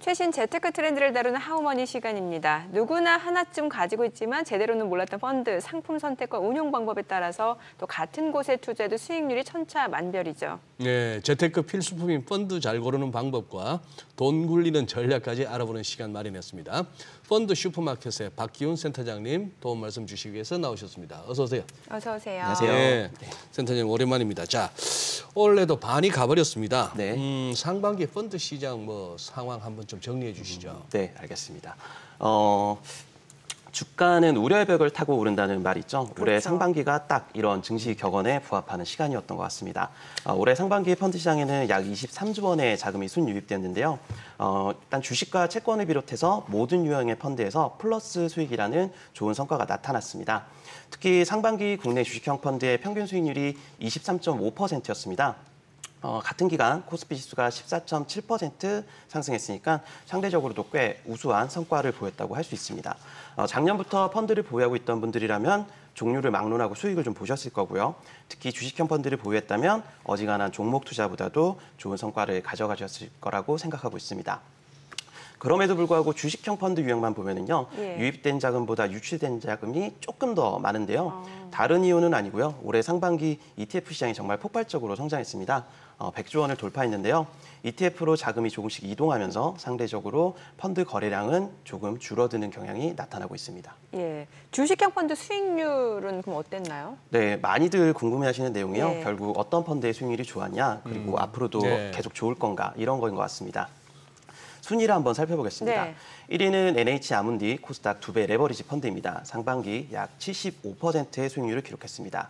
최신 재테크 트렌드를 다루는 하우머니 시간입니다. 누구나 하나쯤 가지고 있지만 제대로는 몰랐던 펀드, 상품 선택과 운용 방법에 따라서 또 같은 곳에 투자해도 수익률이 천차만별이죠. 네, 재테크 필수품인 펀드 잘 고르는 방법과 돈 굴리는 전략까지 알아보는 시간 마련했습니다. 펀드 슈퍼마켓의 박기훈 센터장님 도움 말씀 주시기 위해서 나오셨습니다. 어서 오세요. 어서 오세요. 안녕하세요. 네, 센터장님 오랜만입니다. 자, 올해도 반이 가버렸습니다. 네. 상반기 펀드 시장 상황 한번 좀 정리해 주시죠. 네, 알겠습니다. 주가는 우려의 벽을 타고 오른다는 말이 있죠. 그렇죠. 올해 상반기가 딱 이런 증시 격언에 부합하는 시간이었던 것 같습니다. 올해 상반기 펀드 시장에는 약 23조 원의 자금이 순유입되었는데요. 일단 주식과 채권을 비롯해서 모든 유형의 펀드에서 플러스 수익이라는 좋은 성과가 나타났습니다. 특히 상반기 국내 주식형 펀드의 평균 수익률이 23.5%였습니다. 같은 기간 코스피 지수가 14.7% 상승했으니까 상대적으로도 꽤 우수한 성과를 보였다고 할 수 있습니다. 작년부터 펀드를 보유하고 있던 분들이라면 종류를 막론하고 수익을 좀 보셨을 거고요. 특히 주식형 펀드를 보유했다면 어지간한 종목 투자보다도 좋은 성과를 가져가셨을 거라고 생각하고 있습니다. 그럼에도 불구하고 주식형 펀드 유형만 보면은요, 유입된 자금보다 유출된 자금이 조금 더 많은데요. 다른 이유는 아니고요. 올해 상반기 ETF 시장이 정말 폭발적으로 성장했습니다. 100조 원을 돌파했는데요. ETF로 자금이 조금씩 이동하면서 상대적으로 펀드 거래량은 조금 줄어드는 경향이 나타나고 있습니다. 예, 주식형 펀드 수익률은 그럼 어땠나요? 네, 많이들 궁금해하시는 내용이요. 네. 결국 어떤 펀드의 수익률이 좋았냐, 그리고 앞으로도 네. 계속 좋을 건가 이런 거인 것 같습니다. 순위를 한번 살펴보겠습니다. 네. 1위는 NH 아문디 코스닥 2배 레버리지 펀드입니다. 상반기 약 75%의 수익률을 기록했습니다.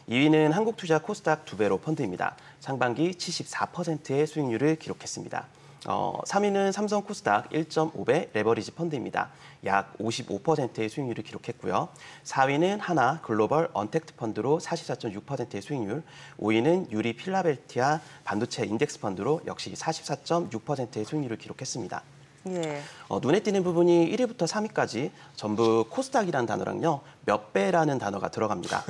2위는 한국투자 코스닥 2배로 펀드입니다. 상반기 74%의 수익률을 기록했습니다. 3위는 삼성 코스닥 1.5배 레버리지 펀드입니다. 약 55%의 수익률을 기록했고요. 4위는 하나 글로벌 언택트 펀드로 44.6%의 수익률, 5위는 유리 필라델피아 반도체 인덱스 펀드로 역시 44.6%의 수익률을 기록했습니다. 예. 눈에 띄는 부분이 1위부터 3위까지 전부 코스닥이라는 단어랑요, 몇 배라는 단어가 들어갑니다.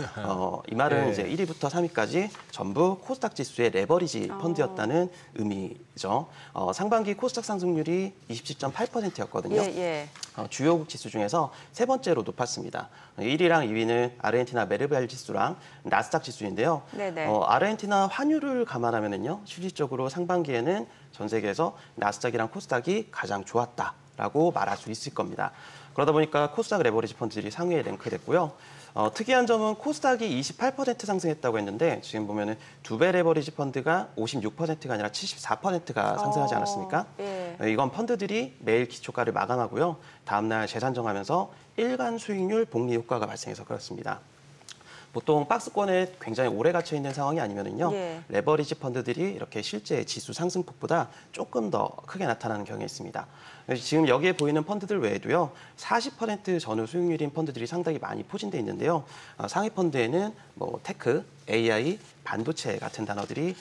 이 말은 네. 이제 1위부터 3위까지 전부 코스닥 지수의 레버리지 펀드였다는 의미죠. 상반기 코스닥 상승률이 27.8%였거든요. 예. 주요국 지수 중에서 세 번째로 높았습니다. 1위랑 2위는 아르헨티나 메르벨 지수랑 나스닥 지수인데요. 네네. 아르헨티나 환율을 감안하면은요, 실질적으로 상반기에는 전 세계에서 나스닥이랑 코스닥이 가장 좋았다라고 말할 수 있을 겁니다. 그러다 보니까 코스닥 레버리지 펀드들이 상위에 랭크됐고요. 특이한 점은 코스닥이 28% 상승했다고 했는데 지금 보면은 2배 레버리지 펀드가 56%가 아니라 74%가 상승하지 않았습니까? 예. 이건 펀드들이 매일 기초가를 마감하고요. 다음날 재산 정하면서 일간 수익률 복리 효과가 발생해서 그렇습니다. 보통 박스권에 굉장히 오래 갇혀 있는 상황이 아니면은요, 예. 레버리지 펀드들이 이렇게 실제 지수 상승폭보다 조금 더 크게 나타나는 경향이 있습니다. 지금 여기에 보이는 펀드들 외에도요, 40% 전후 수익률인 펀드들이 상당히 많이 포진돼 있는데요. 상위 펀드에는 테크, AI, 반도체 같은 단어들이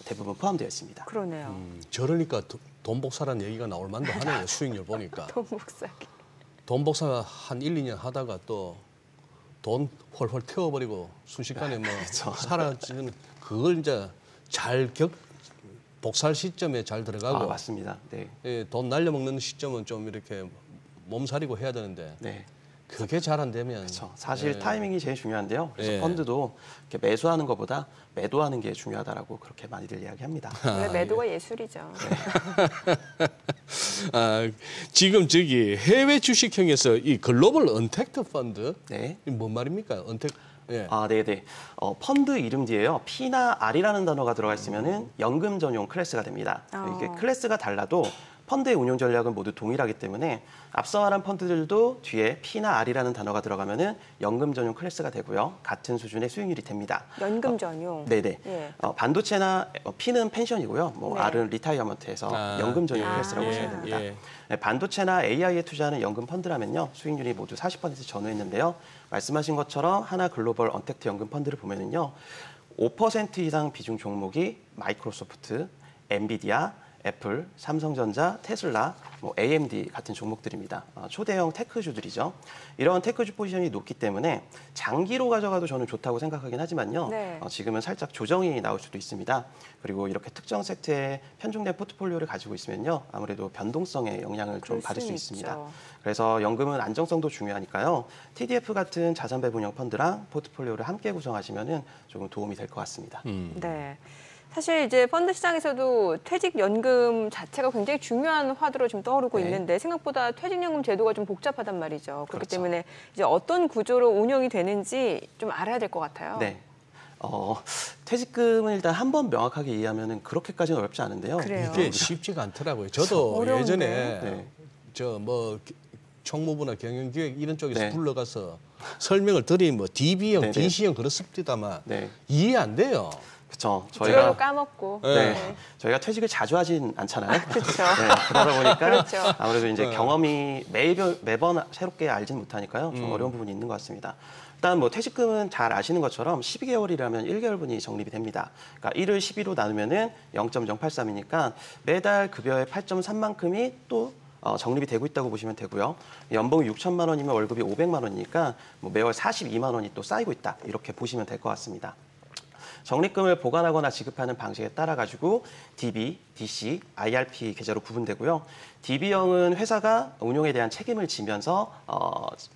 대부분 포함되어 있습니다. 그러네요. 저러니까 돈 복사란 얘기가 나올 만도 하네요. 수익률 보니까. 돈 복사기. 돈 복사 한 1, 2년 하다가 또 돈 헐헐 태워버리고 순식간에 사라지는 그걸 이제 복사할 시점에 잘 들어가고 맞습니다. 네. 예, 돈 날려먹는 시점은 좀 이렇게 몸살이고 해야 되는데 네. 그게 잘 안 되면 그렇죠. 사실 타이밍이 제일 중요한데요. 그래서 예. 펀드도 이렇게 매수하는 것보다 매도하는 게 중요하다라고 그렇게 많이들 이야기합니다. 원래 매도가 예술이죠. 지금 저기 해외 주식형에서 이 글로벌 언택트 펀드 네. 이게 뭔 말입니까? 예. 네네. 펀드 이름 뒤에요. P나 R이라는 단어가 들어가 있으면은 연금 전용 클래스가 됩니다. 이게 클래스가 달라도 펀드의 운용 전략은 모두 동일하기 때문에 앞서 말한 펀드들도 뒤에 P나 R이라는 단어가 들어가면은 연금 전용 클래스가 되고요. 같은 수준의 수익률이 됩니다. 연금 전용. 네네. 예. 반도체나 P는 펜션이고요. 네. R은 리타이어먼트에서 연금 전용 클래스라고 보시면 됩니다. 네, 반도체나 AI에 투자하는 연금 펀드라면요, 수익률이 모두 40% 전후했는데요. 말씀하신 것처럼 하나 글로벌 언택트 연금 펀드를 보면은요, 5% 이상 비중 종목이 마이크로소프트, 엔비디아, 애플, 삼성전자, 테슬라, 뭐 AMD 같은 종목들입니다. 초대형 테크주들이죠. 이런 테크주 포지션이 높기 때문에 장기로 가져가도 저는 좋다고 생각하긴 하지만요. 네. 지금은 살짝 조정이 나올 수도 있습니다. 그리고 이렇게 특정 섹터에 편중된 포트폴리오를 가지고 있으면요. 아무래도 변동성에 영향을 좀 받을 수 수는 있습니다. 있죠. 그래서 연금은 안정성도 중요하니까요. TDF 같은 자산 배분형 펀드랑 포트폴리오를 함께 구성하시면 조금 도움이 될 것 같습니다. 네. 사실 이제 펀드 시장에서도 퇴직연금 자체가 굉장히 중요한 화두로 지금 떠오르고 네. 있는데 생각보다 퇴직연금 제도가 좀 복잡하단 말이죠. 그렇기 그렇죠. 때문에 이제 어떤 구조로 운영이 되는지 좀 알아야 될 것 같아요. 네. 퇴직금을 일단 한번 명확하게 이해하면 그렇게까지는 어렵지 않은데요. 그래요. 이게 쉽지가 않더라고요. 저도 어려운데. 예전에 네. 저 뭐 총무부나 경영기획 이런 쪽에서 네. 불러가서 설명을 드리면 뭐 DB형, 네네. DC형 그렇습니다만 네. 이해 안 돼요. 그렇죠. 저희가 저희가 까먹고. 네. 저희가 퇴직을 자주 하진 않잖아요. 그렇죠. 네, 그러다 보니까 그렇죠. 아무래도 이제 경험이 매번 새롭게 알진 못하니까요. 좀 어려운 부분이 있는 것 같습니다. 일단 뭐 퇴직금은 잘 아시는 것처럼 12개월이라면 1개월분이 적립이 됩니다. 그러니까 1을 12로 나누면은 0.083이니까 매달 급여의 8.3만큼이 또 적립이 되고 있다고 보시면 되고요. 연봉이 6천만 원이면 월급이 500만 원이니까 뭐 매월 42만 원이 또 쌓이고 있다. 이렇게 보시면 될 것 같습니다. 적립금을 보관하거나 지급하는 방식에 따라 가지고 DB, DC, IRP 계좌로 구분되고요. DB형은 회사가 운용에 대한 책임을 지면서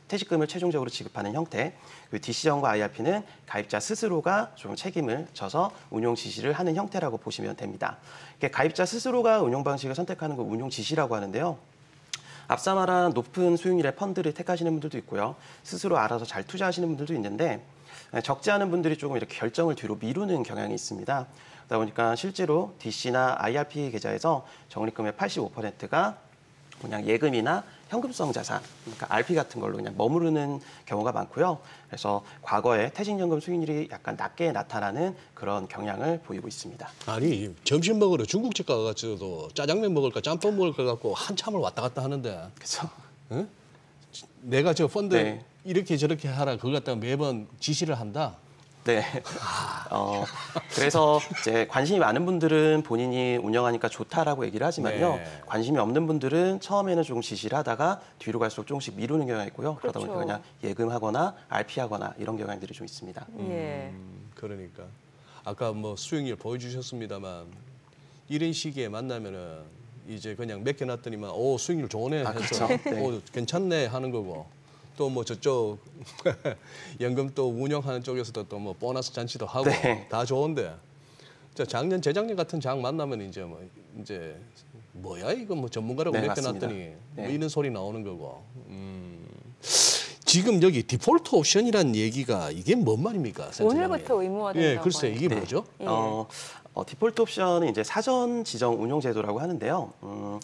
퇴직금을 최종적으로 지급하는 형태. 그리고 DC형과 IRP는 가입자 스스로가 좀 책임을 져서 운용 지시를 하는 형태라고 보시면 됩니다. 가입자 스스로가 운용 방식을 선택하는 걸 운용 지시라고 하는데요. 앞서 말한 높은 수익률의 펀드를 택하시는 분들도 있고요. 스스로 알아서 잘 투자하시는 분들도 있는데 적지 않은 분들이 조금 이렇게 결정을 뒤로 미루는 경향이 있습니다. 그러다 보니까 실제로 DC나 IRP 계좌에서 적립금의 85%가 그냥 예금이나 현금성 자산, 그러니까 RP 같은 걸로 그냥 머무르는 경우가 많고요. 그래서 과거에 퇴직연금 수익률이 약간 낮게 나타나는 그런 경향을 보이고 있습니다. 아니 점심 먹으러 중국집 가가지고도 짜장면 먹을까 짬뽕 먹을까 갖고 한참을 왔다 갔다 하는데 그렇죠. 응? 내가 저 펀드 네. 이렇게 저렇게 하라 그걸 갖다가 매번 지시를 한다. 네. 그래서 이제 관심이 많은 분들은 본인이 운영하니까 좋다라고 얘기를 하지만요. 네. 관심이 없는 분들은 처음에는 조금 지시를 하다가 뒤로 갈수록 조금씩 미루는 경향이 있고요. 그러다 그렇죠. 보니까 그냥 예금하거나 RP하거나 이런 경향들이 좀 있습니다. 예. 그러니까 아까 뭐 수익률 보여주셨습니다만 이런 시기에 만나면은 이제 그냥 맡겨놨더니만 오 수익률 좋네 해서 그렇죠. 네. 오 괜찮네 하는 거고 또 뭐 저쪽 연금 또 운영하는 쪽에서도 또 뭐 보너스 잔치도 하고 네. 다 좋은데 자 작년 재작년 같은 장 만나면 이제 뭐야 이거 뭐 전문가라고 네, 맡겨놨더니 맞습니다. 뭐 네. 이런 소리 나오는 거고 지금 여기 디폴트 옵션이라는 얘기가 이게 뭔 말입니까? 센터장님? 오늘부터 의무화된다고. 예, 글쎄 이게 네. 뭐죠? 예. 디폴트 옵션은 이제 사전 지정 운용 제도라고 하는데요.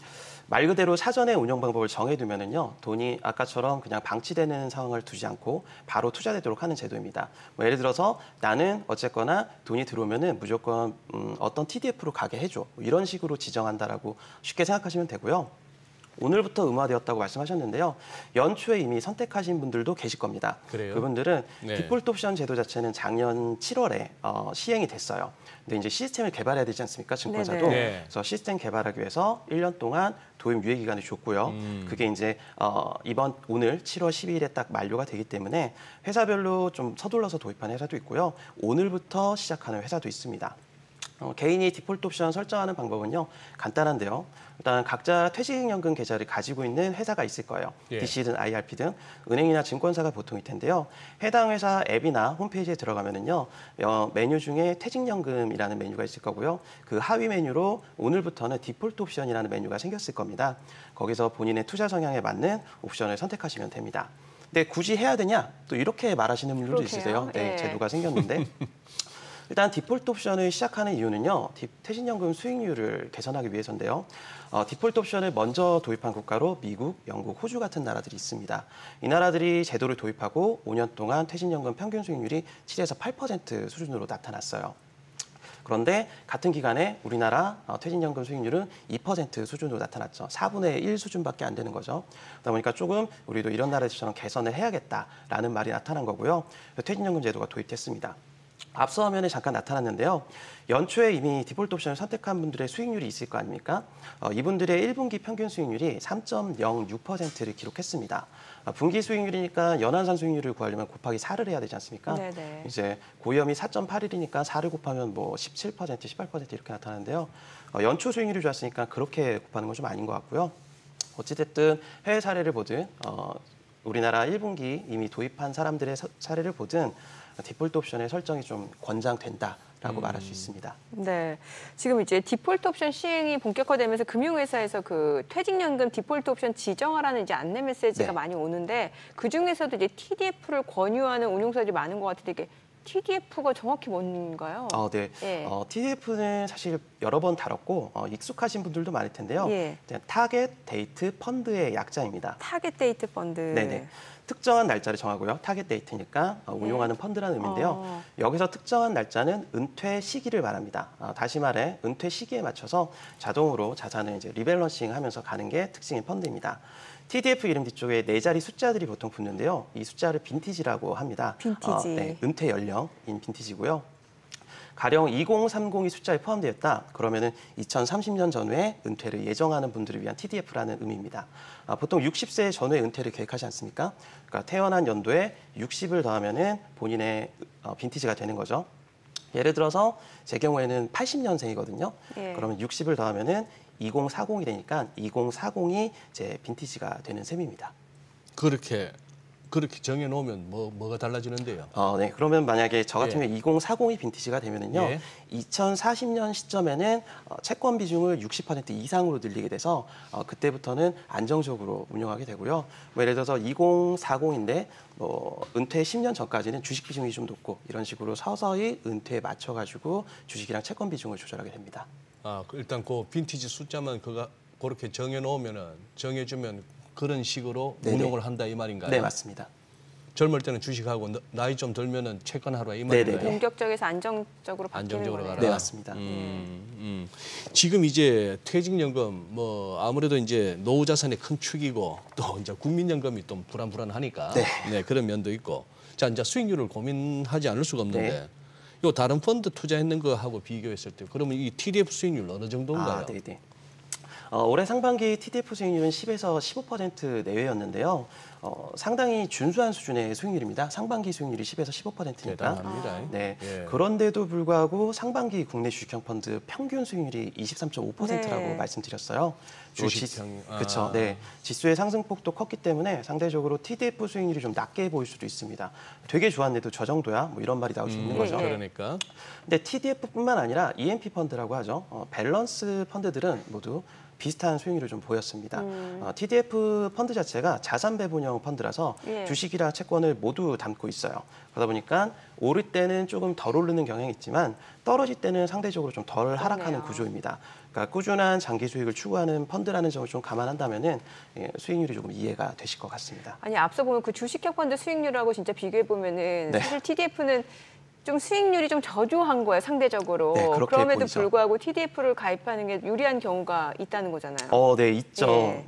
말 그대로 사전에 운영 방법을 정해두면은요, 돈이 아까처럼 그냥 방치되는 상황을 두지 않고 바로 투자되도록 하는 제도입니다. 뭐 예를 들어서 나는 어쨌거나 돈이 들어오면은 무조건 어떤 TDF로 가게 해줘. 뭐 이런 식으로 지정한다라고 쉽게 생각하시면 되고요. 오늘부터 의무화되었다고 말씀하셨는데요. 연초에 이미 선택하신 분들도 계실 겁니다. 그래요? 그분들은 네. 디폴트 옵션 제도 자체는 작년 7월에 시행이 됐어요. 근데 이제 시스템을 개발해야 되지 않습니까? 증권사도. 네네. 네. 그래서 시스템 개발하기 위해서 1년 동안 도입 유예 기간이 줬고요. 그게 이제 오늘 7월 12일에 딱 만료가 되기 때문에 회사별로 좀 서둘러서 도입하는 회사도 있고요. 오늘부터 시작하는 회사도 있습니다. 개인이 디폴트 옵션 설정하는 방법은요, 간단한데요. 일단 각자 퇴직연금 계좌를 가지고 있는 회사가 있을 거예요. 예. DC든 IRP 등 은행이나 증권사가 보통일 텐데요. 해당 회사 앱이나 홈페이지에 들어가면은요, 메뉴 중에 퇴직연금이라는 메뉴가 있을 거고요. 그 하위 메뉴로 오늘부터는 디폴트 옵션이라는 메뉴가 생겼을 겁니다. 거기서 본인의 투자 성향에 맞는 옵션을 선택하시면 됩니다. 근데 굳이 해야 되냐? 또 이렇게 말하시는 분들도 그러게요. 있으세요. 네, 예. 제도가 생겼는데. 일단 디폴트 옵션을 시작하는 이유는요. 퇴직연금 수익률을 개선하기 위해서인데요. 디폴트 옵션을 먼저 도입한 국가로 미국, 영국, 호주 같은 나라들이 있습니다. 이 나라들이 제도를 도입하고 5년 동안 퇴직연금 평균 수익률이 7에서 8% 수준으로 나타났어요. 그런데 같은 기간에 우리나라 퇴직연금 수익률은 2% 수준으로 나타났죠. 4분의 1 수준밖에 안 되는 거죠. 그러다 보니까 조금 우리도 이런 나라들처럼 개선을 해야겠다라는 말이 나타난 거고요. 퇴직연금 제도가 도입됐습니다. 앞서 화면에 잠깐 나타났는데요. 연초에 이미 디폴트 옵션을 선택한 분들의 수익률이 있을 거 아닙니까? 이분들의 1분기 평균 수익률이 3.06%를 기록했습니다. 분기 수익률이니까 연환산 수익률을 구하려면 곱하기 4를 해야 되지 않습니까? 네네. 이제 고위험이 4.81이니까 4를 곱하면 뭐 17%, 18% 이렇게 나타나는데요. 연초 수익률이 좋았으니까 그렇게 곱하는 건 좀 아닌 것 같고요. 어찌됐든 해외 사례를 보든 우리나라 1분기 이미 도입한 사람들의 사례를 보든 디폴트 옵션의 설정이 좀 권장된다라고 말할 수 있습니다. 네, 지금 이제 디폴트 옵션 시행이 본격화되면서 금융회사에서 그 퇴직연금 디폴트 옵션 지정하라는 이제 안내 메시지가 네. 많이 오는데 그 중에서도 이제 TDF를 권유하는 운용사들이 많은 것 같은데 이게 TDF가 정확히 뭔가요? 네. 예. TDF는 사실 여러 번 다뤘고 익숙하신 분들도 많을 텐데요. 예. 타겟 데이트 펀드의 약자입니다. 타겟 데이트 펀드. 네네. 특정한 날짜를 정하고요. 타겟 데이트니까 운용하는 펀드라는 의미인데요. 여기서 특정한 날짜는 은퇴 시기를 말합니다. 다시 말해 은퇴 시기에 맞춰서 자동으로 자산을 이제 리밸런싱하면서 가는 게 특징인 펀드입니다. TDF 이름 뒤쪽에 4자리 숫자들이 보통 붙는데요. 이 숫자를 빈티지라고 합니다. 빈티지. 네, 은퇴 연령인 빈티지고요. 가령 2030이 숫자에 포함되었다. 그러면은 2030년 전후에 은퇴를 예정하는 분들을 위한 TDF라는 의미입니다. 보통 60세 전후에 은퇴를 계획하지 않습니까? 그러니까 태어난 연도에 60을 더하면은 본인의 빈티지가 되는 거죠. 예를 들어서 제 경우에는 80년생이거든요. 예. 그러면 60을 더하면은 2040이 되니까 2040이 제 빈티지가 되는 셈입니다. 그렇게 정해놓으면 뭐가 달라지는데요? 네. 그러면 만약에 저 같은 경우에 2040이 빈티지가 되면은요, 예. 2040년 시점에는 채권 비중을 60% 이상으로 늘리게 돼서 그때부터는 안정적으로 운영하게 되고요. 뭐 예를 들어서 2040인데 은퇴 10년 전까지는 주식 비중이 좀 높고 이런 식으로 서서히 은퇴에 맞춰가지고 주식이랑 채권 비중을 조절하게 됩니다. 일단 그 빈티지 숫자만 그렇게 정해주면 그런 식으로 네네. 운용을 한다 이 말인가요? 네, 맞습니다. 젊을 때는 주식하고 나이 좀 들면은 채권하라 이 말인가요? 네네. 본격적에서 안정적으로 바뀌는 안정적으로 거네요. 가라. 네, 맞습니다. 지금 이제 퇴직연금 아무래도 이제 노후 자산의 큰 축이고 또 이제 국민연금이 또 불안하니까 네. 그런 면도 있고 자 이제 수익률을 고민하지 않을 수가 없는데 네. 요 다른 펀드 투자했는 거하고 비교했을 때 그러면 이 TDF 수익률 어느 정도인가요? 네네. 올해 상반기 TDF 수익률은 10에서 15% 내외였는데요. 상당히 준수한 수준의 수익률입니다. 상반기 수익률이 10에서 15%니까. 대단합니다. 네. 예. 그런데도 불구하고 상반기 국내 주식형 펀드 평균 수익률이 23.5%라고 네. 말씀드렸어요. 주식형. 그렇죠. 네. 지수의 상승폭도 컸기 때문에 상대적으로 TDF 수익률이 좀 낮게 보일 수도 있습니다. 되게 좋았는데도 저 정도야? 뭐 이런 말이 나올 수 있는 거죠. 그러니까 근데 TDF뿐만 아니라 EMP 펀드라고 하죠. 밸런스 펀드들은 모두 비슷한 수익률을 좀 보였습니다. TDF 펀드 자체가 자산 배분형 펀드라서 예. 주식이랑 채권을 모두 담고 있어요. 그러다 보니까 오를 때는 조금 덜 오르는 경향이 있지만 떨어질 때는 상대적으로 좀 덜 하락하는 그러네요. 구조입니다. 그러니까 꾸준한 장기 수익을 추구하는 펀드라는 점을 좀 감안한다면은 수익률이 조금 이해가 되실 것 같습니다. 아니 앞서 보면 그 주식형 펀드 수익률하고 진짜 비교해 보면은 네. 사실 TDF는 좀 수익률이 좀 저조한 거예요 상대적으로. 네, 그렇게 그럼에도 보이죠. 불구하고 TDF를 가입하는 게 유리한 경우가 있다는 거잖아요. 네, 있죠. 예.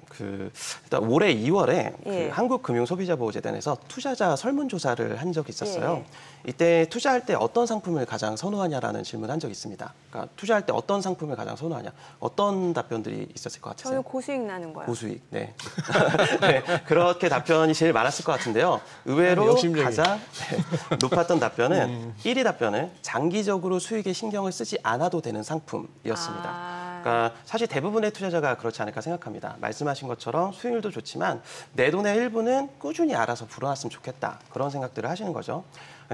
일단 올해 2월에 예. 한국금융소비자보호재단에서 투자자 설문조사를 한 적이 있었어요. 이때 투자할 때 어떤 상품을 가장 선호하냐라는 질문을 한 적이 있습니다. 그러니까 투자할 때 어떤 상품을 가장 선호하냐, 어떤 답변들이 있었을 것 같으세요? 저는 고수익 나는 거요. 고수익. 네. 네, 그렇게 답변이 제일 많았을 것 같은데요. 의외로 욕심쟁이. 가장 높았던 답변은 1위 답변은 장기적으로 수익에 신경을 쓰지 않아도 되는 상품이었습니다. 그러니까 사실 대부분의 투자자가 그렇지 않을까 생각합니다. 말씀하신 것처럼 수익률도 좋지만 내 돈의 일부는 꾸준히 알아서 불어났으면 좋겠다. 그런 생각들을 하시는 거죠.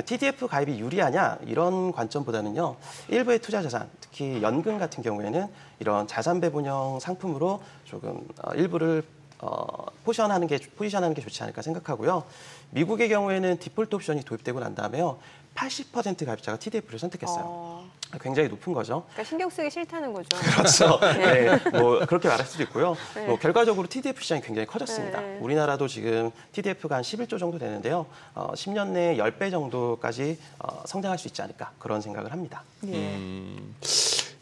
TDF 가입이 유리하냐 이런 관점보다는요. 일부의 투자 자산, 특히 연금 같은 경우에는 이런 자산 배분형 상품으로 조금 일부를 포지션하는 게 좋지 않을까 생각하고요. 미국의 경우에는 디폴트 옵션이 도입되고 난 다음에요. 80% 가입자가 TDF를 선택했어요. 굉장히 높은 거죠. 그러니까 신경 쓰기 싫다는 거죠. 그렇죠. 네, 뭐 그렇게 말할 수도 있고요. 네. 뭐 결과적으로 TDF 시장이 굉장히 커졌습니다. 네. 우리나라도 지금 TDF가 한 11조 정도 되는데요. 10년 내에 10배 정도까지 성장할 수 있지 않을까 그런 생각을 합니다.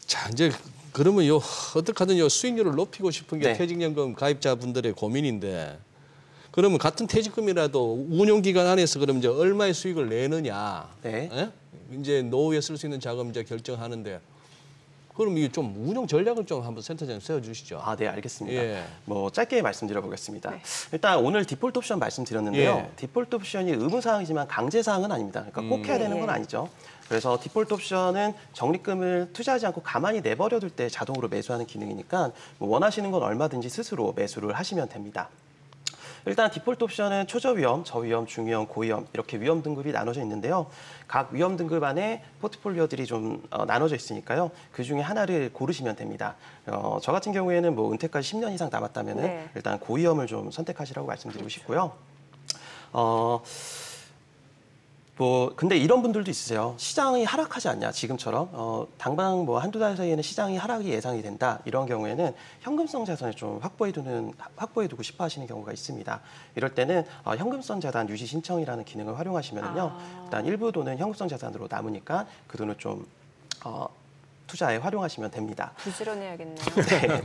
자 이제 그러면 어떻게든 수익률을 높이고 싶은 게 네. 퇴직연금 가입자분들의 고민인데 그러면 같은 퇴직금이라도 운용 기간 안에서 그럼 이제 얼마의 수익을 내느냐? 네. 예? 이제 노후에 쓸 수 있는 자금 이제 결정하는데 그럼 이게 좀 운영 전략을 좀 한번 센터장님 세워주시죠. 아, 네, 알겠습니다. 예. 뭐 짧게 말씀드려 보겠습니다. 네. 일단 오늘 디폴트 옵션 말씀드렸는데요. 예. 디폴트 옵션이 의무사항이지만 강제사항은 아닙니다. 그러니까 꼭 해야 되는 건 아니죠. 그래서 디폴트 옵션은 적립금을 투자하지 않고 가만히 내버려둘 때 자동으로 매수하는 기능이니까 뭐 원하시는 건 얼마든지 스스로 매수를 하시면 됩니다. 일단 디폴트 옵션은 초저위험, 저위험, 중위험, 고위험 이렇게 위험 등급이 나눠져 있는데요. 각 위험 등급 안에 포트폴리오들이 좀 나눠져 있으니까요. 그중에 하나를 고르시면 됩니다. 저 같은 경우에는 뭐 은퇴까지 10년 이상 남았다면 네. 일단 고위험을 좀 선택하시라고 말씀드리고 싶고요. 뭐 근데 이런 분들도 있으세요. 시장이 하락하지 않냐 지금처럼 당장 뭐 한두 달 사이에는 시장이 하락이 예상이 된다. 이런 경우에는 현금성 자산을 좀 확보해두고 싶어 하시는 경우가 있습니다. 이럴 때는 현금성 자산 유지 신청이라는 기능을 활용하시면은요. 일단 일부 돈은 현금성 자산으로 남으니까 그 돈을 좀 투자에 활용하시면 됩니다. 부지런해야겠네요. 네.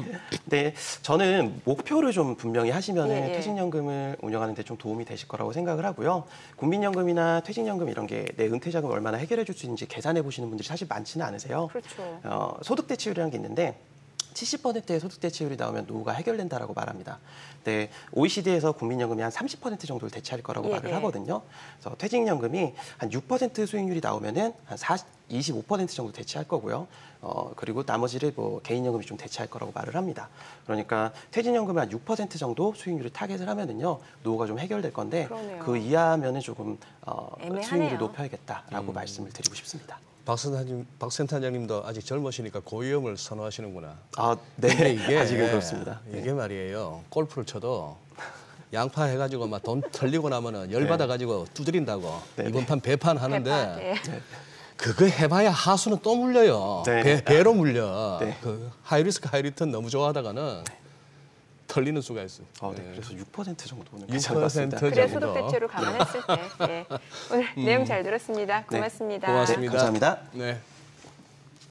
네, 저는 목표를 좀 분명히 하시면 예, 예. 퇴직연금을 운영하는 데 좀 도움이 되실 거라고 생각을 하고요. 국민연금이나 퇴직연금 이런 게 내 은퇴자금을 얼마나 해결해 줄 수 있는지 계산해 보시는 분들이 사실 많지는 않으세요. 그렇죠. 소득 대체율이라는 게 있는데 70%의 소득 대체율이 나오면 노후가 해결된다라고 말합니다. 네, OECD에서 국민연금이 한 30% 정도를 대체할 거라고 예, 말을 예. 하거든요. 그래서 퇴직연금이 한 6% 수익률이 나오면은 한 25% 정도 대체할 거고요. 그리고 나머지를 뭐 개인연금이 좀 대체할 거라고 말을 합니다. 그러니까 퇴직연금을 한 6% 정도 수익률을 타겟을 하면은요 노후가 좀 해결될 건데 그러네요. 그 이하면은 조금 애매하네요. 수익률을 높여야겠다라고 말씀을 드리고 싶습니다. 박 센터장님도 아직 젊으시니까 고위험을 선호하시는구나. 아, 네, 이게 아직은 그렇습니다. 이게 말이에요. 골프를 쳐도 양파 해가지고 막 돈 털리고 나면은 열 받아가지고 두드린다고 네, 이번 판 배판 하는데 대파, 예. 그거 해봐야 하수는 또 물려요. 네. 배로 물려. 네. 그 하이리스크 하이리턴 너무 좋아하다가는 털리는 수가 있어요. 네, 그래서 6% 정도는 6% 괜찮은 것 같습니다. 그래 정도. 소득 대체로 감안했을 때. 예. 오늘 내용 잘 들었습니다. 고맙습니다. 고맙습니다. 네, 감사합니다. 네.